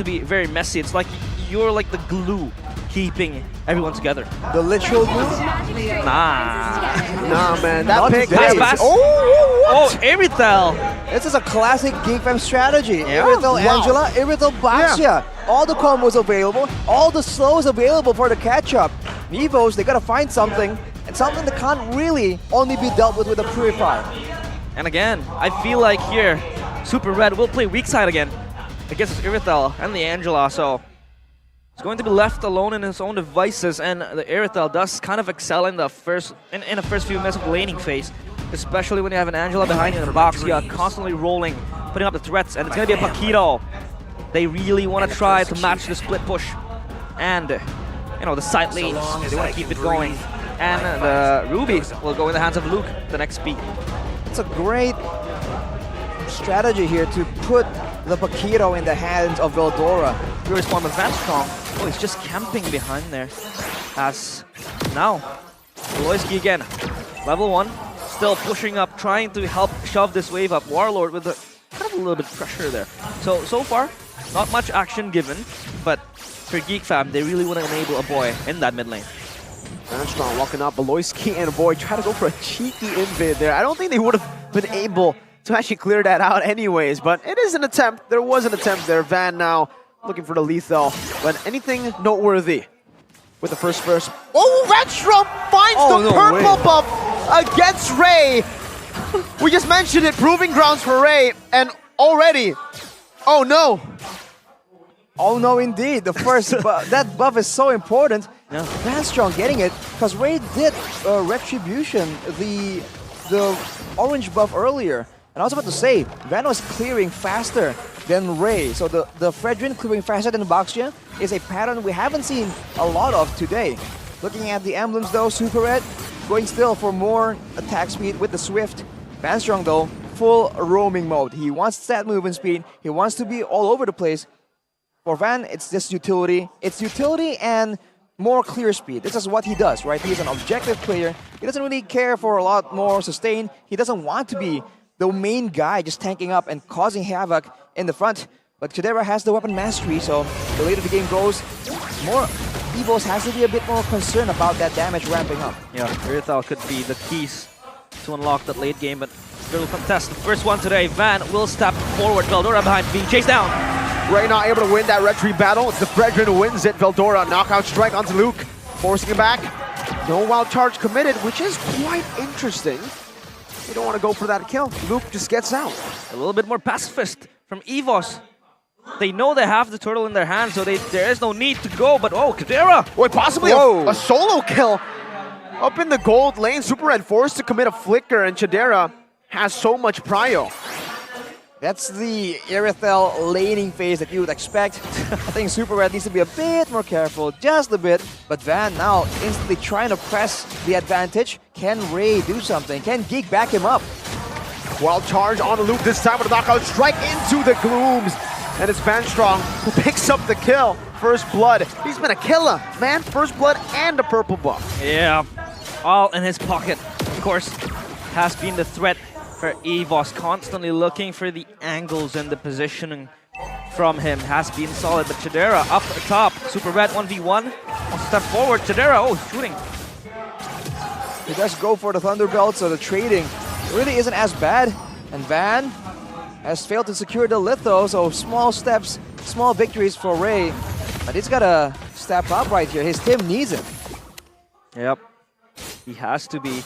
to be very messy. It's like you're like the glue keeping everyone together. The literal glue? Nah, man, that pick. Pass. Oh, Irithel. This is a classic Geek Fam strategy. Yeah. Irithel Angela, Irithel Baxia. All the combos available, all the slows available for the catch-up. Evos, they gotta find something, and something that can't really only be dealt with a Purify. And again, I feel like here, Super Red will play weak side again against Irithel and the Angela, so he's going to be left alone in his own devices, and the Irithel does kind of excel in the first few minutes of the laning phase, especially when you have an Angela behind you in the box. You are constantly rolling, putting up the threats, and it's going to be a Paquito. They really want to try to match the split push, and you know, the side lanes, they want to keep it going. And the Ruby will go in the hands of Luke, the next peak. It's a great strategy here to put the Paquito in the hands of Veldora. You respond with Van Strong. Oh, he's just camping behind there. As now, Loisky again, level 1, still pushing up, trying to help shove this wave up. Warlord with kind of a little bit of pressure there. So far, not much action given, but for Geek Fam, they really want to enable a boy in that mid lane. Strong walking up, Beloyski and Boy try to go for a cheeky invid there. I don't think they would have been able to actually clear that out anyways, but it is an attempt. There was an attempt there. Van now looking for the lethal, but anything noteworthy with the first burst. Oh, Redstrom finds the purple buff against Ray. We just mentioned it, proving grounds for Ray, and already, oh no. Oh no, indeed. The first that buff is so important. Yeah. Van Strong getting it because Ray did Retribution, the orange buff earlier. And I was about to say, Van was clearing faster than Ray. So the Fredrin clearing faster than Baxia is a pattern we haven't seen a lot of today. Looking at the emblems though, Super Red going still for more attack speed with the Swift. Van Strong though, full roaming mode. He wants that movement speed. He wants to be all over the place. For Van, it's just utility. It's utility and more clear speed. This is what he does, right? He's an objective player. He doesn't really care for a lot more sustain. He doesn't want to be the main guy just tanking up and causing havoc in the front. But Chidera has the weapon mastery, so the later the game goes, more Evos has to be a bit more concerned about that damage ramping up. Yeah, Irithel could be the keys to unlock that late game, but will contest the first one today. Van will step forward. Veldora behind, being chased down. Ray not able to win that retreat battle. It's the Fredrin who wins it. Veldora knockout strike onto Luke, forcing him back. No wild charge committed, which is quite interesting. You don't want to go for that kill. Luke just gets out. A little bit more pacifist from Evos. They know they have the turtle in their hands, so there is no need to go, but oh, Kadera! Wait, possibly a solo kill. Up in the gold lane, Super Red forced to commit a flicker, and Chidera has so much prio. That's the Irithel laning phase that you would expect. I think Super Red needs to be a bit more careful, just a bit. But Van now instantly trying to press the advantage. Can Ray do something? Can Geek back him up? Wild charge on Luke this time with a knockout strike into the glooms. And it's Van Strong who picks up the kill. First blood. He's been a killer, man. First blood and a purple buff. Yeah, all in his pocket. Of course, has been the threat for Evos, constantly looking for the angles and the positioning from him. Has been solid, but Chidera up top. Super Red 1v1. Wants to step forward. Chidera, oh, shooting. He does go for the Thunderbelt, so the trading really isn't as bad. And Van has failed to secure the litho, so small steps, small victories for Ray. But he's got to step up right here. His team needs him. Yep. He has to be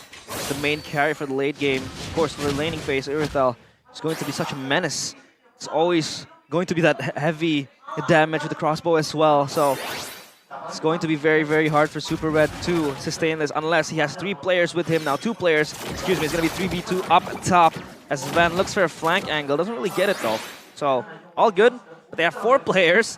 the main carry for the late game. Of course, for the laning phase, Irithel is going to be such a menace. It's always going to be that heavy damage with the crossbow as well. So it's going to be very, very hard for Super Red to sustain this unless he has 3 players with him. Now 2 players, excuse me, it's going to be 3v2 up top as Van looks for a flank angle. Doesn't really get it though. So all good, but they have 4 players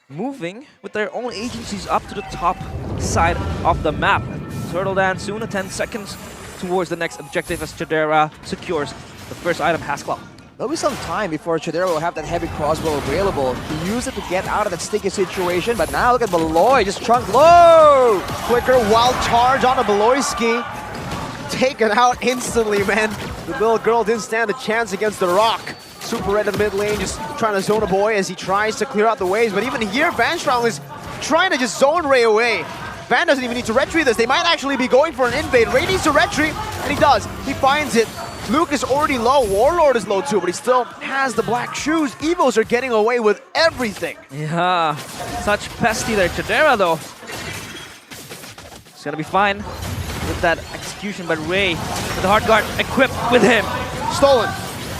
moving with their own agencies up to the top side of the map. Turtle Dance soon, 10 seconds towards the next objective as Chidera secures the first item, Haskell. There'll be some time before Chidera will have that heavy crossbow available. He used it to get out of that sticky situation, but now look at Beloy, just trunk low! Flicker, wild charge on a Beloyski. Taken out instantly, man. The little girl didn't stand a chance against the rock. Super Red in the mid lane, just trying to zone a boy as he tries to clear out the waves. But even here, Vanstrong is trying to just zone Ray away. Van doesn't even need to retreat this. They might actually be going for an invade. Ray needs to retreat, and he does. He finds it. Luke is already low. Warlord is low too, but he still has the black shoes. Evos are getting away with everything. Yeah, such pesty there. Chidera, though, it's gonna be fine with that execution, but Ray with the hard guard equipped with him. Stolen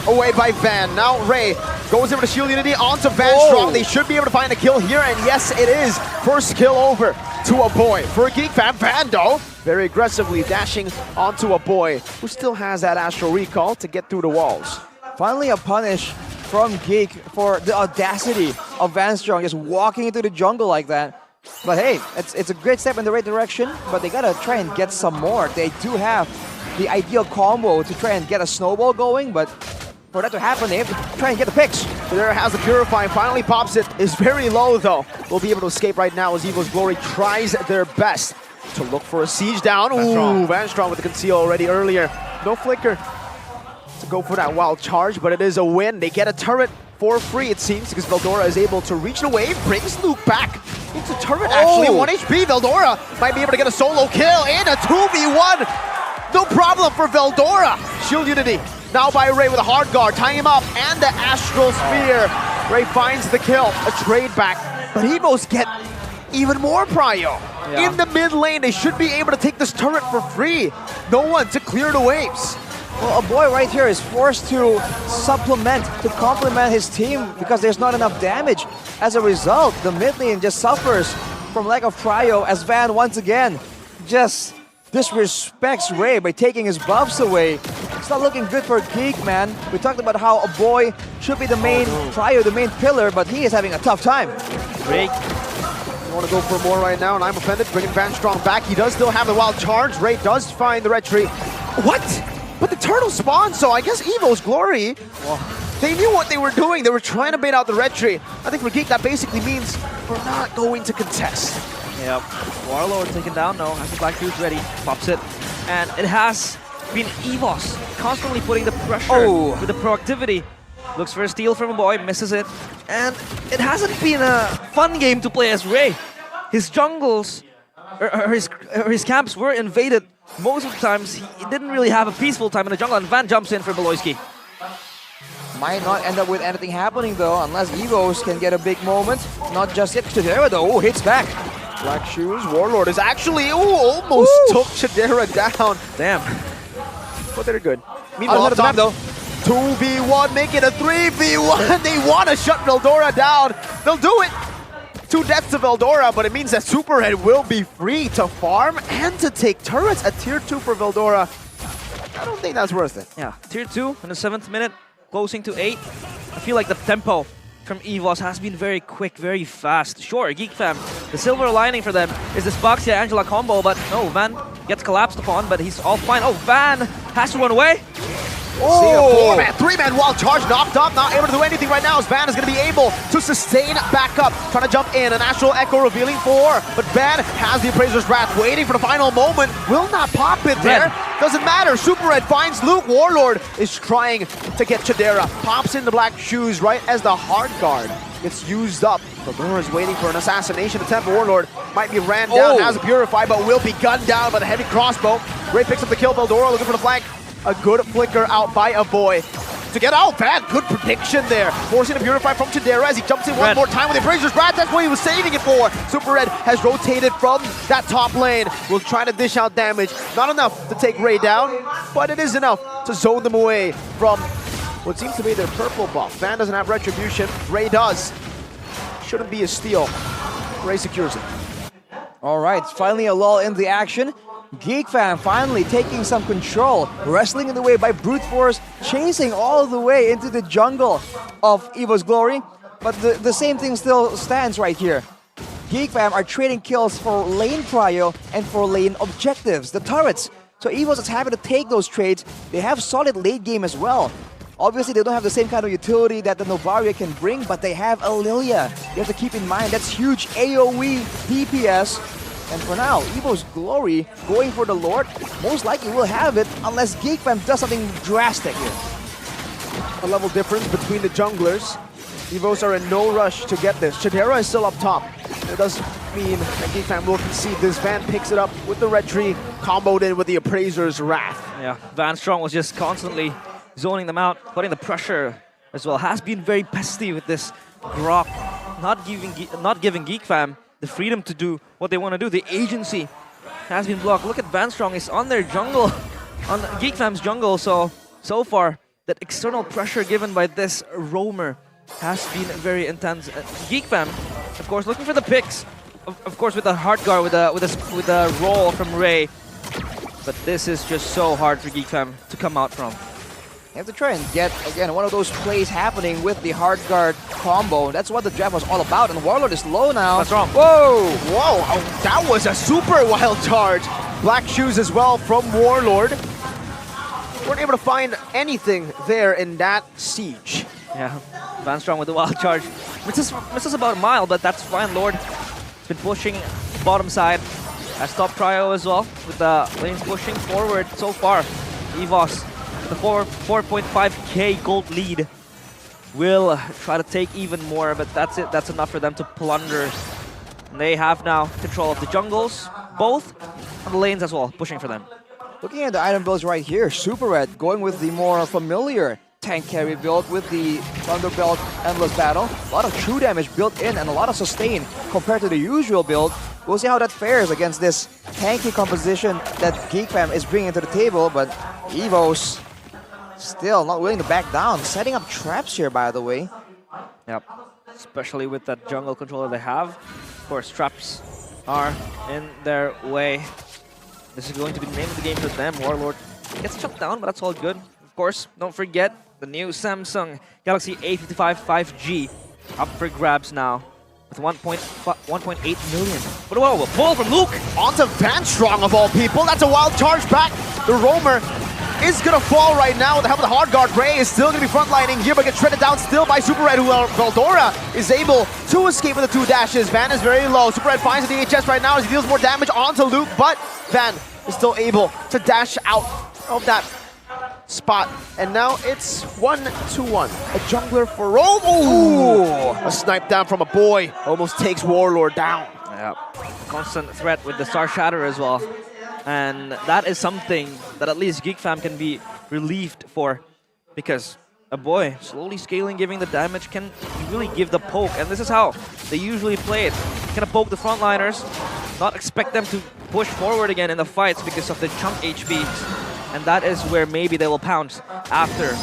away by Van. Now Ray goes over to Shield Unity onto Vanstrong. They should be able to find a kill here, and yes, it is. First kill over to a boy. For a Geek fan, Vando very aggressively dashing onto a boy who still has that Astral Recall to get through the walls. Finally a punish from Geek for the audacity of Vanstrong just walking into the jungle like that. But hey, it's a great step in the right direction, but they gotta try and get some more. They do have the ideal combo to try and get a snowball going, but for that to happen, they have to try and get the picks. There has the Purify, finally pops it. Is very low though. Will be able to escape right now as Evos Glory tries their best to look for a siege down. Ooh, Vanstrong with the conceal already earlier. No flicker to go for that wild charge, but it is a win. They get a turret for free, it seems, because Veldora is able to reach the wave, brings Luke back into turret, actually. 1 HP, Veldora might be able to get a solo kill and a 2v1. No problem for Veldora. Shield Unity now by Ray with a hard guard, tying him up, and the Astral Spear. Ray finds the kill, a trade back, but Evos get even more prio. In the mid lane, they should be able to take this turret for free. No one to clear the waves. Well, a boy right here is forced to supplement, to complement his team because there's not enough damage. As a result, the mid lane just suffers from lack of prio as Van once again just disrespects Ray by taking his buffs away. It's not looking good for Geek, man. We talked about how a boy should be the main prio, the main pillar, but he is having a tough time. Ray, you want to go for more right now, and I'm offended, bringing Vanstrong back. He does still have the wild charge. Ray does find the retreat. What? But the turtle spawned, so I guess Evos Glory, they knew what they were doing. They were trying to bait out the retreat. I think for Geek, that basically means we're not going to contest. yep. Warlord taken down, no, has the black shoes ready, pops it. And it has been Evos constantly putting the pressure with the proactivity. Looks for a steal from a boy, misses it. And it hasn't been a fun game to play as Ray. His jungles, or his camps were invaded. Most of the times, he didn't really have a peaceful time in the jungle, and Van jumps in for MPLIDS12. Might not end up with anything happening though, unless Evos can get a big moment. Not just yet. Chidera though, hits back. Black shoes, Warlord is actually, almost took Chidera down. Damn. But they're good. Meanwhile, Another map though. 2v1, make it a 3v1. They want to shut Veldora down. They'll do it. 2 deaths to Veldora, but it means that Super Red will be free to farm and to take turrets. A tier 2 for Veldora. I don't think that's worth it. Yeah, tier 2 in the 7th minute, closing to 8. I feel like the tempo from Evos has been very quick, very fast. Sure, Geek fam, the silver lining for them is this Boxia-Angela combo, but no, Van gets collapsed upon, but he's all fine. Oh, Van has to run away. See a 4-man, 3-man wild charge knocked up, not able to do anything right now as Van is going to be able to sustain back up, trying to jump in, an Astral Echo revealing 4, but Van has the Appraiser's Wrath waiting for the final moment, will not pop it there, doesn't matter, Super Red finds Luke, Warlord is trying to get Chidera, pops in the black shoes right as the hard guard gets used up. Veldora is waiting for an assassination attempt, Warlord might be ran down, has a Purify, but will be gunned down by the heavy crossbow. Ray picks up the kill, Veldora looking for the flank. A good flicker out by a boy. To get out, Van, good prediction there. Forcing a Purify from Chidera as he jumps in one more time with the Appraiser's Wrath. That's what he was saving it for. Super Red has rotated from that top lane. Will try to dish out damage. Not enough to take Ray down, but it is enough to zone them away from what seems to be their purple buff. Van doesn't have Retribution. Ray does. Shouldn't be a steal. Ray secures it. All right, finally a lull in the action. Geek fan finally taking some control, wrestling in the way by brute force, chasing all the way into the jungle of Evos Glory. But the same thing still stands right here. Geek fam are trading kills for lane prio and for lane objectives, the turrets. So Evos is happy to take those trades. They have solid late game as well. Obviously, they don't have the same kind of utility that the Novaria can bring, but they have Lilia. You have to keep in mind, that's huge AoE DPS. And for now, Evos Glory going for the Lord most likely will have it unless Geek Fam does something drastic here. a level difference between the junglers. Evos are in no rush to get this. Chadera is still up top. It does mean that Geek Fam will concede this. Van picks it up with the red tree, comboed in with the Appraiser's Wrath. Yeah, Van Strong was just constantly zoning them out, putting the pressure as well. Has been very pesty with this Grok, not giving Geek Fam the freedom to do what they want to do. The agency has been blocked. Look at Van Strong, he's on their jungle, on Geek Fam's jungle. So far, that external pressure given by this roamer has been very intense. Geek Fam, of course, looking for the picks. Of course, with the hard guard, with a roll from Ray. But this is just so hard for Geek Fam to come out from. You have to try and get, again, one of those plays happening with the hard guard combo. That's what the draft was all about, and Warlord is low now. That's wrong. Whoa! Whoa! Oh, that was a super wild charge. Black shoes as well from Warlord. Weren't able to find anything there in that siege. Yeah, Van Strong with the wild charge. Misses about a mile, but that's fine. Lord has been pushing bottom side. Has top prio as well, with the lanes pushing forward so far. Evos, the 4.5k gold lead, will try to take even more, but that's it. That's enough for them to plunder. And they have now control of the jungles, both, and the lanes as well, pushing for them. Looking at the item builds right here, Super Red going with the more familiar tank carry build with the Thunderbelt Endless Battle. A lot of true damage built in and a lot of sustain compared to the usual build. We'll see how that fares against this tanky composition that Geek Fam is bringing to the table, but Evos still not willing to back down. Setting up traps here, by the way. Yep, especially with that jungle controller they have. Of course, traps are in their way. This is going to be the name of the game for them. Warlord gets shut down, but that's all good. Of course, don't forget the new Samsung Galaxy A55 5G up for grabs now with 1.8 million. But whoa, a pull from Luke! Onto Van Strong of all people. That's a wild charge back. The roamer is gonna fall right now with the help of the hard guard. Ray is still gonna be frontlining here, but gets shredded down still by Super Red, who Veldora is able to escape with the 2 dashes. Van is very low. Super Red finds the DHS right now as he deals more damage onto Luke, but Van is still able to dash out of that spot. And now it's 1-1. A jungler for Rome. Ooh! A snipe down from a boy almost takes Warlord down. Yeah, constant threat with the Star Shatter as well. And that is something that at least Geek Fam can be relieved for, because a boy slowly scaling, giving the damage, can really give the poke. And this is how they usually play it. Kind of poke the frontliners, not expect them to push forward again in the fights because of the chunk HPs. And that is where maybe they will pounce after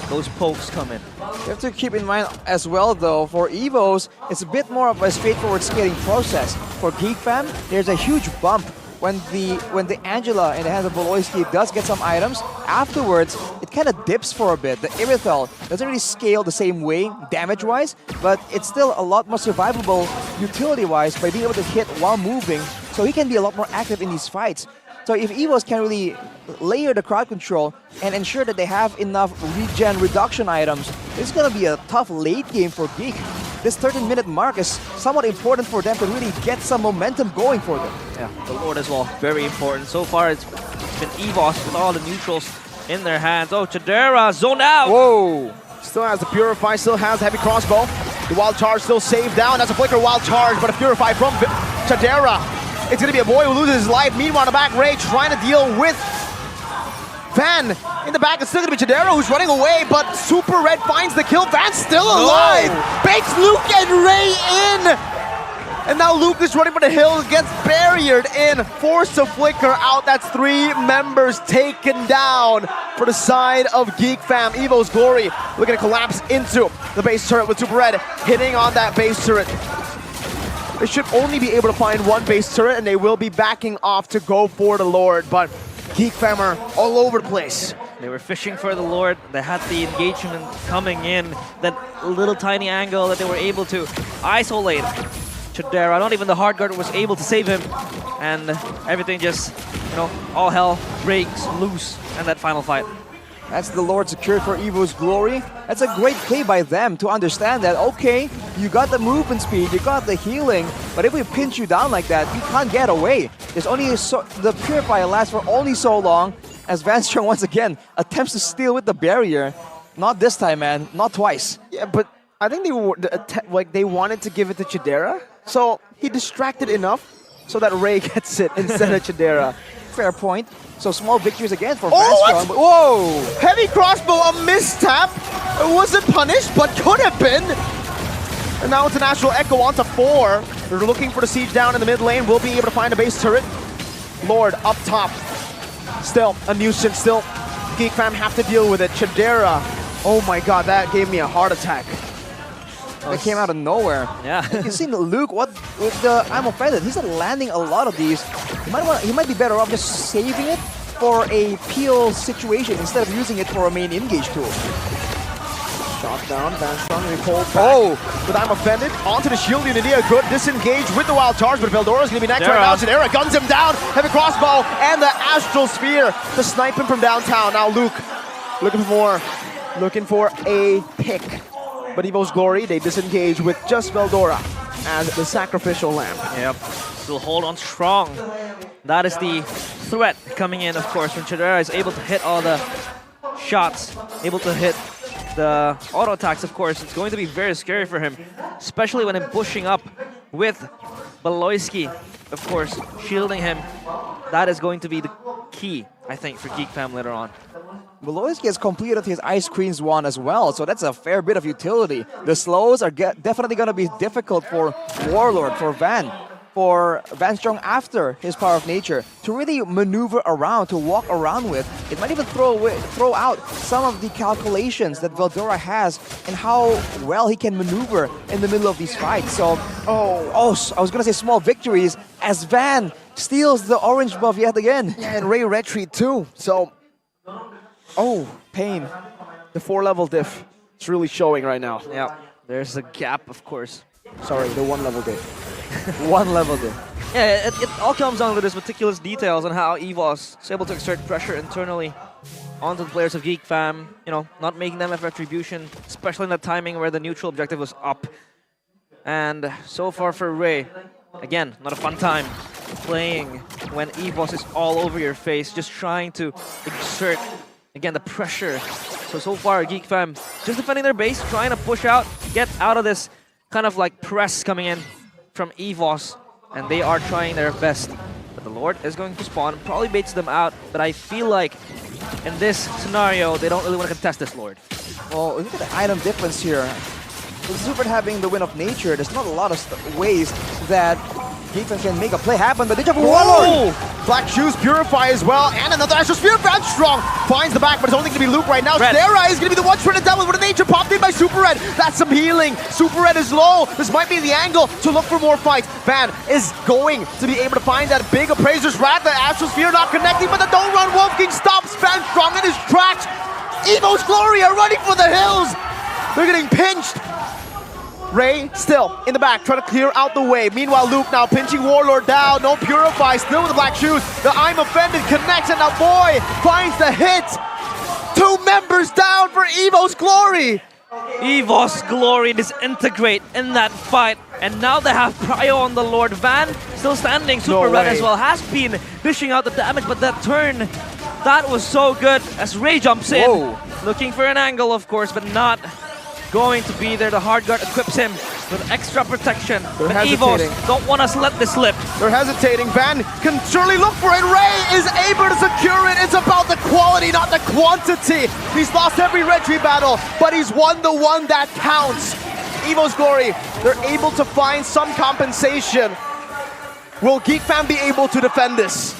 those pokes come in. You have to keep in mind as well, though, for Evos, it's a bit more of a straightforward scaling process. For Geek Fam, there's a huge bump when the Angela in the hands of Voloisky does get some items. Afterwards, it kind of dips for a bit. The Irithel doesn't really scale the same way damage-wise, but it's still a lot more survivable utility-wise by being able to hit while moving, so he can be a lot more active in these fights. So if Evos can really layer the crowd control and ensure that they have enough regen reduction items, it's going to be a tough late game for Geek. This 13-minute mark is somewhat important for them to really get some momentum going for them. Yeah, the Lord as well, very important. So far it's been Evos with all the neutrals in their hands. Oh, Chadera zoned out! Whoa! Still has the Purify, still has the heavy crossbow. The wild charge still saved down. That's a flicker wild charge, but a Purify from Chadera. It's going to be a boy who loses his life. Meanwhile, on the back, Ray trying to deal with Van. In the back, it's still going to be Chadera who's running away, but Super Red finds the kill. Van's still alive! Baits Luke and Ray in! And now Luke is running for the hill, gets barriered in, forced to flicker out. That's 3 members taken down for the side of Geek Fam. Evo's Glory looking to collapse into the base turret with Super Red hitting on that base turret. They should only be able to find 1 base turret, and they will be backing off to go for the Lord, but Geek Fam are all over the place. They were fishing for the Lord. They had the engagement coming in, that little tiny angle that they were able to isolate Chadera. Not even the hard guard was able to save him, and everything just, you know, all hell breaks loose in that final fight. That's the Lord secured for Evo's Glory. That's a great play by them to understand that, okay, you got the movement speed, you got the healing, but if we pinch you down like that, you can't get away. There's only the Purifier lasts for only so long, as Van Strong once again attempts to steal with the barrier. Not this time, man. Not twice. Yeah, but I think they wanted to give it to Chidera, so he distracted enough so that Ray gets it instead of Chidera. Fair point. So small victories again for Oh, Vanstrong. Whoa! Heavy crossbow, a mistap. It wasn't punished, but could have been. And now International Echo onto 4. They're looking for the siege down in the mid lane. Will be able to find a base turret. Lord up top. Still a nuisance. Still, Geek fam have to deal with it. Chidera. Oh my god, that gave me a heart attack. That came out of nowhere. Yeah. You see Luke, what with the I'm offended. He's not landing a lot of these. He might be better off just saving it for a peel situation instead of using it for a main engage tool. Shot down, Vanstrong recalled back. Oh, but I'm offended. Onto the shield unity, a good disengage with the wild charge, but Veldora's gonna be next right now. Chidera guns him down, heavy crossbow, and the astral sphere to snipe him from downtown. Now Luke looking for more, looking for a pick. But Evos Glory, they disengage with just Veldora as the sacrificial lamb. Yep. Still hold on strong. That is the threat coming in, of course, when Chidera is able to hit all the shots, able to hit the auto attacks, of course. It's going to be very scary for him, especially when I'm pushing up with Beloyski, of course, shielding him. That is going to be the key, I think, for Geek Fam later on. Beloyski has completed his Ice Queen's wand as well, so that's a fair bit of utility. The slows are definitely going to be difficult for Warlord, for Vanstrong after his Power of Nature to really maneuver around, to walk around with. It might even throw out some of the calculations that Veldora has and how well he can maneuver in the middle of these fights. So, I was going to say small victories as Van steals the orange buff yet again. Yeah, and Ray retreat too, so... Oh, pain. The 4-level diff. It's really showing right now. Yeah, there's a gap, of course. Sorry, the 1-level diff. 1 level diff. Yeah, it all comes down to this meticulous details on how Evos is able to exert pressure internally onto the players of Geek Fam. You know, not making them have retribution, especially in the timing where the neutral objective was up. And so far for Ray, again, not a fun time playing when Evos is all over your face, just trying to exert, again, the pressure. So far, Geek Fam just defending their base, trying to push out, get out of this kind of like press coming in from Evos, and they are trying their best. But the Lord is going to spawn, probably baits them out, but I feel like in this scenario, they don't really want to contest this Lord. Well, look at the item difference here. With Super having the win of nature, there's not a lot of ways that Geek Fam can make a play happen, but they jump Warlord! Black Shoes Purify as well, and another Astral Sphere. Vanstrong finds the back, but it's only going to be Luke right now. Chidera is going to be the one trying to devil with a nature popped in by Super Red. That's some healing. Super Red is low. This might be the angle to look for more fights. Van is going to be able to find that big Appraiser's Wrath. The Astral Sphere not connecting, but the Don't Run Wolf King stops Vanstrong in his tracks. Evos Glory are running for the hills. They're getting pinched. Ray still in the back, trying to clear out the way. Meanwhile, Luke now pinching Warlord down. No Purify, still with the Black Shoes. The I'm Offended connects, and now Boy finds the hit. 2 members down for Evos Glory. Evos Glory disintegrate in that fight, and now they have Prio on the Lord. Van still standing, Super Red as well, has been dishing out the damage, but that turn, that was so good as Ray jumps in. Looking for an angle, of course, but not going to be there. The hard guard equips him with extra protection. But Evos don't want us to let this slip. They're hesitating. Van can surely look for it. Ray is able to secure it. It's about the quality, not the quantity. He's lost every retreat battle, but he's won the one that counts. Evos Glory, they're able to find some compensation. Will Geek Fam be able to defend this?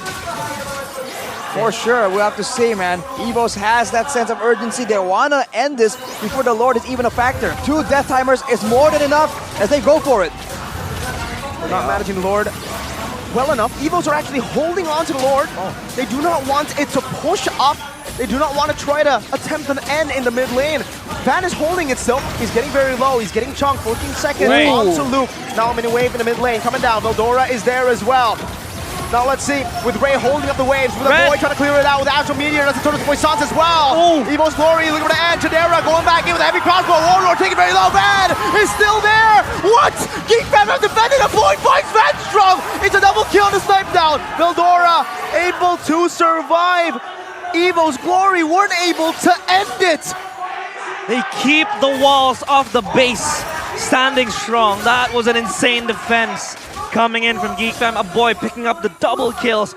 For sure, we'll have to see, man. Evos has that sense of urgency. They want to end this before the Lord is even a factor. 2 death timers is more than enough as they go for it. They're not managing the Lord well enough. Evos are actually holding on to the Lord. They do not want it to push up. They do not want to try to attempt an N in the mid lane. Van is holding it still. He's getting very low. He's getting chunked. 14 seconds onto Luke. Now a mini wave in the mid lane coming down. Veldora is there as well. Now let's see, with Ray holding up the waves, with a Boy trying to clear it out with Astral Meteor, that's a total Poissons as well. Evos Glory looking for the end, Chidera going back in with a heavy crossbow, Warlord taking very low, Van is still there! What? Geek Fam have defended a point, finds Vanstrong! It's a double kill on the snipe down, Veldora able to survive. Evos Glory weren't able to end it. They keep the walls of the base standing strong. That was an insane defense coming in from Geek Fam. A boy picking up the double kills.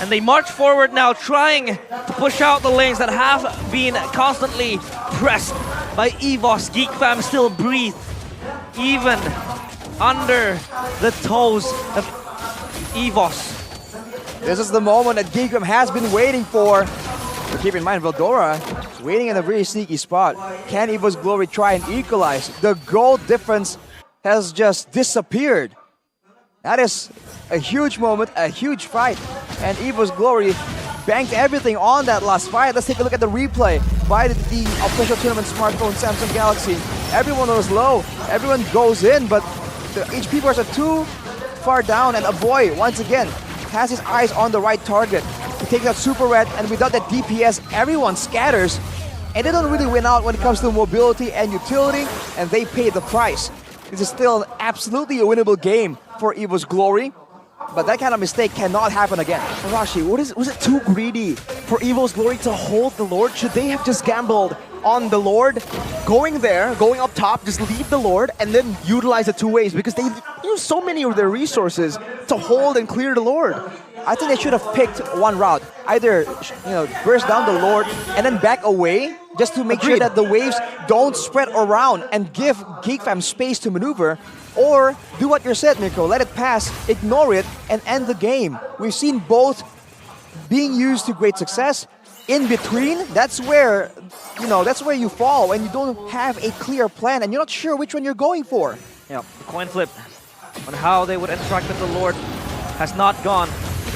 And they march forward now, trying to push out the lanes that have been constantly pressed by Evos. Geek Fam still breathe, even under the toes of Evos. This is the moment that Geek Fam has been waiting for. But keep in mind, Veldora is waiting in a very sneaky spot. Can Evos Glory try and equalize? The goal difference has just disappeared. That is a huge moment, a huge fight. And Evos Glory banked everything on that last fight. Let's take a look at the replay by the official tournament smartphone Samsung Galaxy. Everyone was low, everyone goes in, but the HP bars are too far down, and a boy, once again, has his eyes on the right target. He takes out Super Red, and without that DPS, everyone scatters. And they don't really win out when it comes to mobility and utility, and they pay the price. This is still absolutely a winnable game for Evos Glory, but that kind of mistake cannot happen again. Arashi, was it too greedy for Evos Glory to hold the Lord? Should they have just gambled on the Lord, going there, going up top, just leave the Lord, and then utilize it two ways? Because they use so many of their resources to hold and clear the Lord. I think they should have picked one route. Either, burst down the Lord and then back away, just to make sure that the waves don't spread around and give Geek Fam space to maneuver. Or do what you said, Miko. Let it pass, ignore it, and end the game. We've seen both being used to great success. In between, that's where you fall when you don't have a clear plan and you're not sure which one you're going for. Yeah, the coin flip on how they would interact with the Lord has not gone.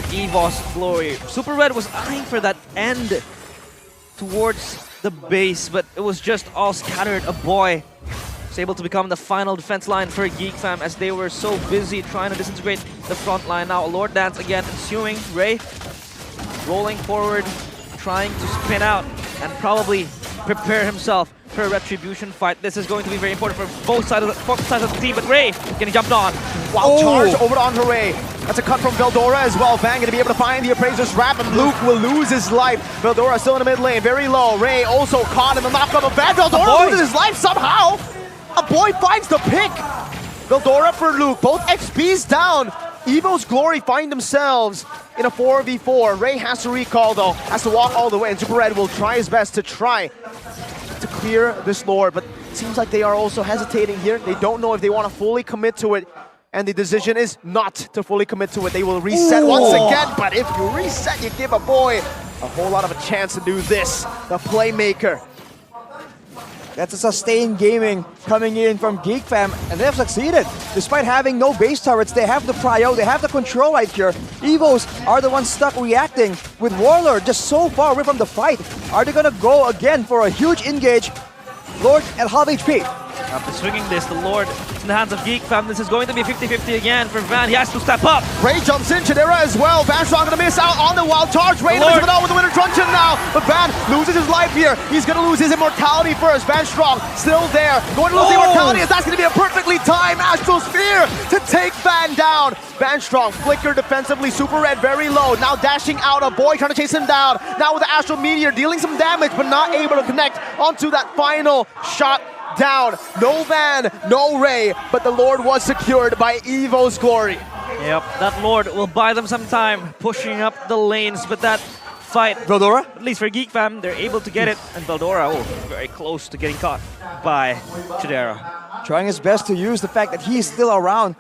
Evos Glory. Super Red was eyeing for that end towards the base, but it was just all scattered. A boy was able to become the final defense line for Geek Fam as they were so busy trying to disintegrate the front line. Now a Lord Dance again ensuing. Ray rolling forward, trying to spin out and probably prepare himself for a retribution fight. This is going to be very important for both sides of the team, but Ray getting jumped on. Wow, charge over onto Ray. That's a cut from Veldora as well. Van going to be able to find the Appraiser's Wrap, and Luke will lose his life. Veldora still in the mid lane, very low. Ray also caught in the knockup of Van. Veldora loses his life somehow. A boy finds the pick. Veldora for Luke, both XPs down. Evos Glory find themselves in a 4v4. Ray has to recall though, has to walk all the way, and Super Red will try his best to clear this Lord, but it seems like they are also hesitating here. They don't know if they want to fully commit to it, and the decision is not to fully commit to it. They will reset once again, but if you reset, you give a boy a whole lot of a chance to do this. The playmaker. That's a sustained gaming coming in from Geek Fam, and they have succeeded. Despite having no base turrets, they have the prio, they have the control right here. Evos are the ones stuck reacting with Warlord just so far away from the fight. Are they gonna go again for a huge engage? Lord at half HP. After swinging this, the Lord is in the hands of Geek Fam. This is going to be 50-50 again for Van. He has to step up. Ray jumps in, Chidera as well. Van's not going to miss out on the wild charge. Ray loses it out with the winter truncheon now. But Van loses his life here. He's going to lose his immortality first. Van Strong still there. Going to lose the immortality, and that's going to be a perfectly timed Astral Sphere to take Van down. Van Strong flicker defensively. Super Red very low. Now dashing out. A boy trying to chase him down. Now with the Astral Meteor dealing some damage, but not able to connect onto that final shot. Down. No Van, no Ray, but the Lord was secured by Evos Glory. Yep, that Lord will buy them some time, pushing up the lanes, but that fight, Veldora? at least for Geek Fam, they're able to get it, and Veldora, very close to getting caught by Chidera. Trying his best to use the fact that he's still around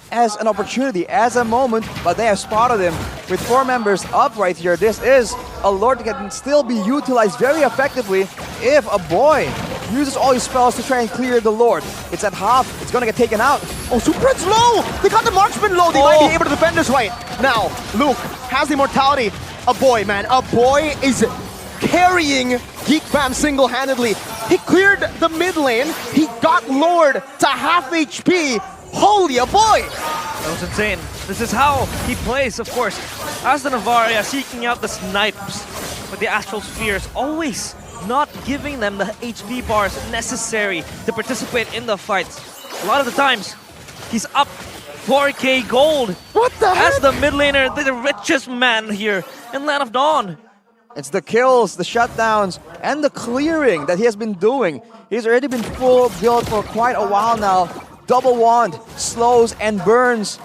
as an opportunity, as a moment, but they have spotted him with 4 members up right here. This is a Lord that can still be utilized very effectively if a boy uses all his spells to try and clear the Lord. It's at half, it's gonna get taken out. Oh, Super Red's low! They got the marksman low, they might be able to defend this right. Now, Luke has the immortality. A boy, man, a boy is carrying Geek Fam single-handedly. He cleared the mid lane, he got Lord to half HP. Holy, a boy! That was insane. This is how he plays, of course. As the Navaria seeking out the snipes with the Astral Spheres, always not giving them the HP bars necessary to participate in the fights. A lot of the times, he's up 4k gold. What the heck? As the mid laner, the richest man here in Land of Dawn. It's the kills, the shutdowns, and the clearing that he has been doing. He's already been full build for quite a while now. Double wand, slows, and burns.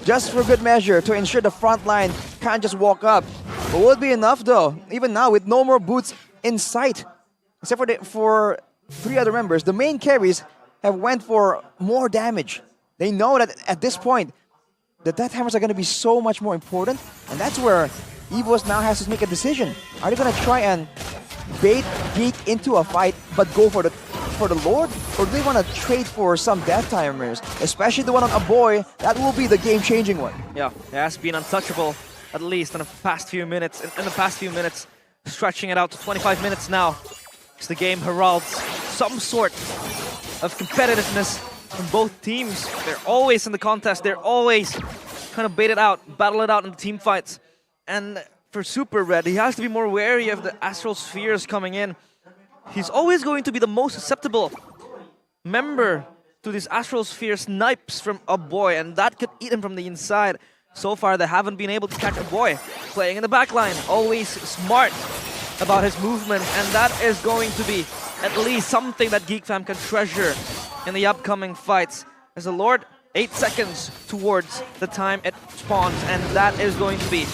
Just for good measure to ensure the front line can't just walk up. But will it be enough though? Even now with no more boots in sight. Except for 3 other members, the main carries have went for more damage. They know that at this point, the Death Hammers are going to be so much more important. And that's where Evos now has to make a decision. Are they going to try and bait Geek into a fight but go for the Lord? Or do they want to trade for some Death Timers? Especially the one on Aboy, that will be the game-changing one. Yeah, it has been untouchable, at least in the past few minutes. In the past few minutes, stretching it out to 25 minutes now. Because the game heralds some sort of competitiveness from both teams. They're always in the contest. They're always trying to bait it out, battle it out in the team fights. And for Super Red, he has to be more wary of the Astral Spheres coming in. He's always going to be the most susceptible member to these Astral Sphere snipes from Aboy, and that could eat him from the inside. So far, they haven't been able to catch Aboy. Playing in the backline, always smart about his movement, and that is going to be at least something that Geek Fam can treasure in the upcoming fights. As the Lord, 8 seconds towards the time it spawns, and that is going to be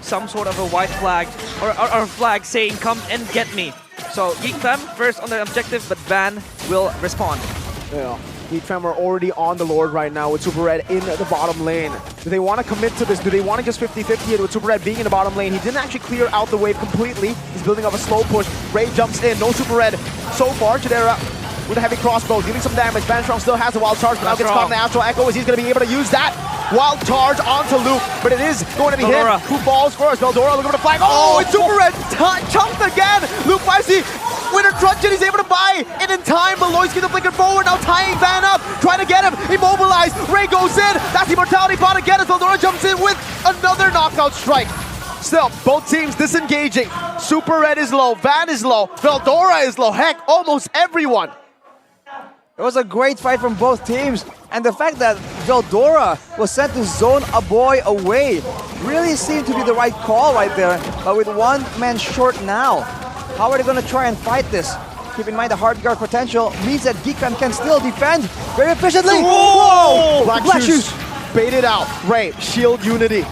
some sort of a white flag, or a flag saying, come and get me. So Geek Fam first on their objective, but Van will respond. Yeah. Geek Fam are already on the Lord right now with Super Red in the bottom lane. Do they want to commit to this? Do they want to just 50-50 it with Super Red being in the bottom lane? He didn't actually clear out the wave completely. He's building up a slow push. Ray jumps in. No Super Red so far. Chidera with a heavy crossbow, dealing some damage. Vanstrom still has the wild charge, but now gets caught in the Astral Echo as he's going to be able to use that wild charge onto Luke, but it is going to be him. Who falls first? Veldora looking for the flag. Oh, it's Super Red chunked again. Luke 5C, Winter Truncheon, he's able to buy it in time. Beloyski the flicker forward, now tying Van up, trying to get him. Immobilized. Ray goes in. That's the Immortality bot again as Veldora jumps in with another knockout strike. Still, both teams disengaging. Super Red is low, Van is low, Veldora is low. Heck, almost everyone. It was a great fight from both teams, and the fact that Veldora was sent to zone Aboy away really seemed to be the right call right there, but with one man short now, how are they going to try and fight this? Keep in mind the hard guard potential means that Geek Fam can still defend very efficiently. Whoa! Black Shoes baited out. Ray, shield unity.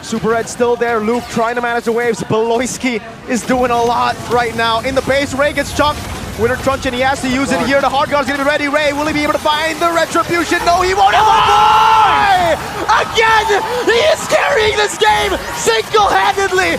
Super Red still there. Luke trying to manage the waves. Beloyski is doing a lot right now. In the base, Ray gets chunked. Winter Truncheon, he has to use it here. The hard guard's gonna be ready. Ray, will he be able to find the retribution? No, he won't. Boy! Again, he is carrying this game single-handedly.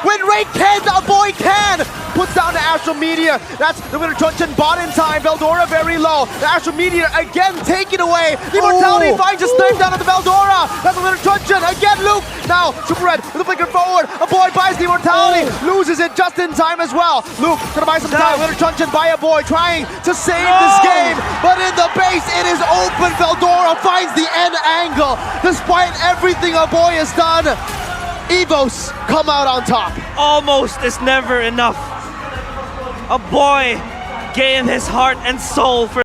When Ray can, Aboy can. Puts down the Astral Meteor. That's the Winter Truncheon bought in time. Veldora very low. The Astral Meteor again taken away. The Immortality finds a snipe down at the Veldora. That's the Winter Truncheon. Again, Luke. Now, Super Red with the flicker forward. Aboy buys the Immortality. Loses it just in time as well. Luke gonna buy some time. Winter Truncheon by Aboy trying to save this game. But in the base, it is open. Veldora finds the end angle. Despite everything Aboy has done, Evos come out on top. Almost is never enough. Aboy gave his heart and soul for